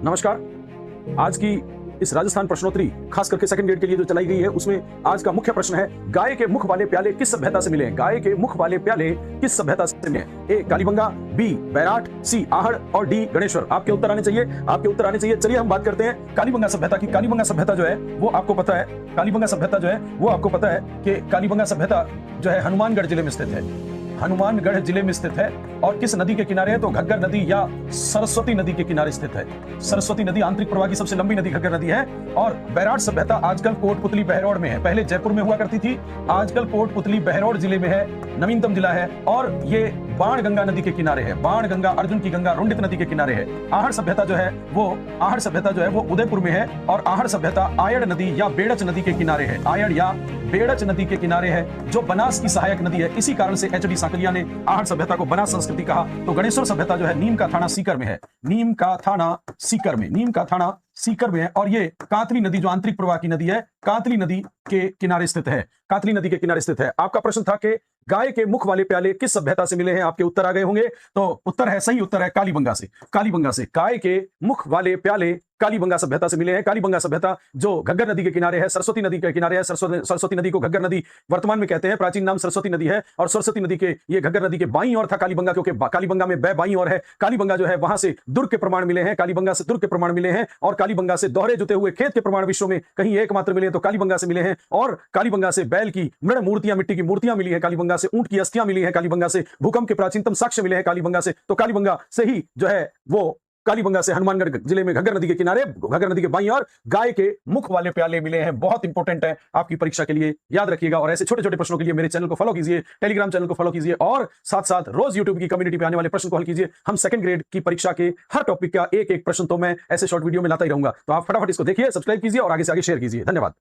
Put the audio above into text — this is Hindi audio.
नमस्कार। आज की इस राजस्थान प्रश्नोत्तरी खास करके सेकंड ग्रेड के लिए जो चलाई गई है उसमें आज का मुख्य प्रश्न है, गाय के मुख वाले प्याले किस सभ्यता से मिले हैं? गाय के मुख वाले प्याले किस सभ्यता से मिले हैं? ए कालीबंगा, बी बैराट, सी आहड़ और डी गणेश्वर। आपके उत्तर आने चाहिए, आपके उत्तर आने चाहिए। चलिए हम बात करते हैं कालीबंगा सभ्यता की। कालीबंगा सभ्यता जो है वो आपको पता है, कालीबंगा सभ्यता जो है वो आपको पता है कि कालीबंगा सभ्यता जो है हनुमानगढ़ जिले में स्थित है। हनुमानगढ़ जिले में स्थित है और किस नदी के किनारे है? तो घग्गर नदी या सरस्वती नदी के किनारे स्थित है। सरस्वती नदी आंतरिक प्रवाह की सबसे लंबी नदी घग्गर नदी है। और बैराट सभ्यता आजकल कोटपुतली बहरौड़ में है, पहले जयपुर में हुआ करती थी, आजकल कोटपुतली बहरौड़ जिले में है, नवीनतम जिला है। और ये बाणगंगा नदी के किनारे है, बाणगंगा, अर्जुन की गंगा, रुंडित नदी के किनारे है। आहड़ सभ्यता जो है वो उदयपुर में है और आहड़ सभ्यता आयड़ नदी या बेड़च नदी के किनारे है। आयड़ या बेड़च नदी के किनारे है जो बनास की सहायक नदी है। इसी कारण से एच डी सांकलिया ने आहड़ सभ्यता को बनास संस्कृति कहा। तो गणेश्वर सभ्यता जो है नीम का थाना सीकर में है, नीम का थाना सीकर में है। और ये कातली नदी जो आंतरिक प्रवाह की नदी है, कातली नदी के किनारे स्थित है, कातली नदी के किनारे स्थित है। आपका प्रश्न था कि गाय के मुख वाले प्याले किस सभ्यता से मिले हैं? आपके उत्तर आ गए होंगे। तो उत्तर है, सही उत्तर है कालीबंगा से। कालीबंगा से गाय के मुख वाले प्याले कालीबंगा सभ्यता से मिले हैं। कालीबंगा सभ्यता जो घग्गर नदी के किनारे है, सरस्वती नदी के किनारे है। सरस्वती नदी को घग्गर नदी वर्तमान में कहते हैं, प्राचीन नाम सरस्वती नदी है। और सरस्वती नदी के ये घग्गर नदी के बाईं ओर था कालीबंगा, क्योंकि कालीबंगा में बाईं ओर है। कालीबंगा जो है वहां से दुर्ग के प्रमाण मिले हैं, कालीबंगा से दुर्ग के प्रमाण मिले हैं। और कालीबंगा से दोहरे जुते हुए खेत के प्रमाण विश्व में कहीं एकमात्र मिले तो कालीबंगा से मिले हैं। और कालीबंगा से बैल की मृण मूर्तियां, मिट्टी की मूर्तियां मिली है कालीबंगा से, ऊंट की अस्थियां मिली है कालीबंगा से, भूकंप के प्राचीनतम साक्ष्य मिले हैं कालीबंगा से। तो कालीबंगा से ही जो है वो कालीबंगा से हनुमानगढ़ जिले में घग्गर नदी के किनारे, घग्गर नदी के बाईं ओर गाय के मुख वाले प्याले मिले हैं। बहुत इंपॉर्टेंट है आपकी परीक्षा के लिए, याद रखिएगा। और ऐसे छोटे छोटे प्रश्नों के लिए मेरे चैनल को फॉलो कीजिए, टेलीग्राम चैनल को फॉलो कीजिए और साथ साथ रोज यूट्यूब की कम्युनिटी पे आने वाले प्रश्न को हल कीजिए। हम सेकंड ग्रेड की परीक्षा के हर टॉपिक का एक एक प्रश्न तो मैं ऐसे शॉर्ट वीडियो में लाता ही रहूंगा। तो आप फटाफट इसको देखिए, सब्सक्राइब कीजिए और आगे से आगे शेयर कीजिए। धन्यवाद।